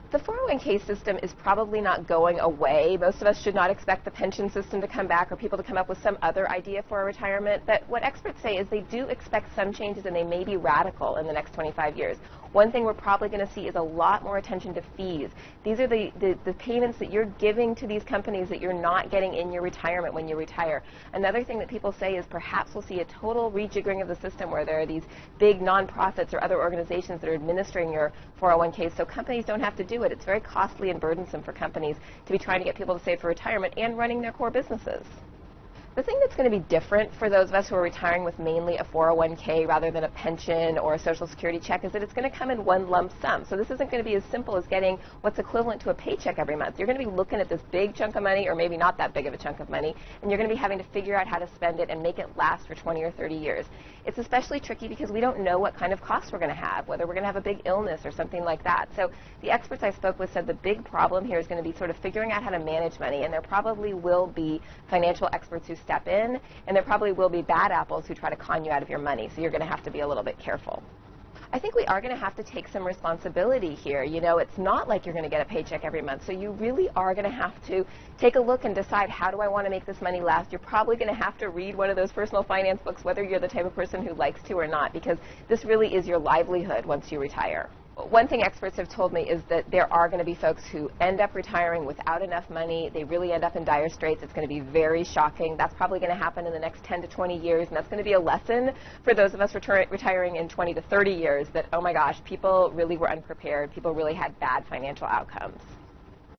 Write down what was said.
The 401k system is probably not going away. Most of us should not expect the pension system to come back or people to come up with some other idea for a retirement. But what experts say is they do expect some changes, and they may be radical in the next 25 years. One thing we're probably going to see is a lot more attention to fees. These are the payments that you're giving to these companies that you're not getting in your retirement when you retire. Another thing that people say is perhaps we'll see a total rejiggering of the system where there are these big nonprofits or other organizations that are administering your 401k, so companies don't have to do it. It's very costly and burdensome for companies to be trying to get people to save for retirement and running their core businesses. The thing that's going to be different for those of us who are retiring with mainly a 401k rather than a pension or a Social Security check is that it's going to come in one lump sum. So this isn't going to be as simple as getting what's equivalent to a paycheck every month. You're going to be looking at this big chunk of money, or maybe not that big of a chunk of money, and you're going to be having to figure out how to spend it and make it last for 20 or 30 years. It's especially tricky because we don't know what kind of costs we're going to have, whether we're going to have a big illness or something like that. So the experts I spoke with said the big problem here is going to be sort of figuring out how to manage money, and there probably will be financial experts who step in, and there probably will be bad apples who try to con you out of your money, so you're going to have to be a little bit careful. I think we are going to have to take some responsibility here. You know, it's not like you're going to get a paycheck every month, so you really are going to have to take a look and decide, how do I want to make this money last? You're probably going to have to read one of those personal finance books, whether you're the type of person who likes to or not, because this really is your livelihood once you retire. One thing experts have told me is that there are going to be folks who end up retiring without enough money. They really end up in dire straits. It's going to be very shocking. That's probably going to happen in the next 10 to 20 years, and that's going to be a lesson for those of us retiring in 20 to 30 years that, oh my gosh, people really were unprepared. People really had bad financial outcomes.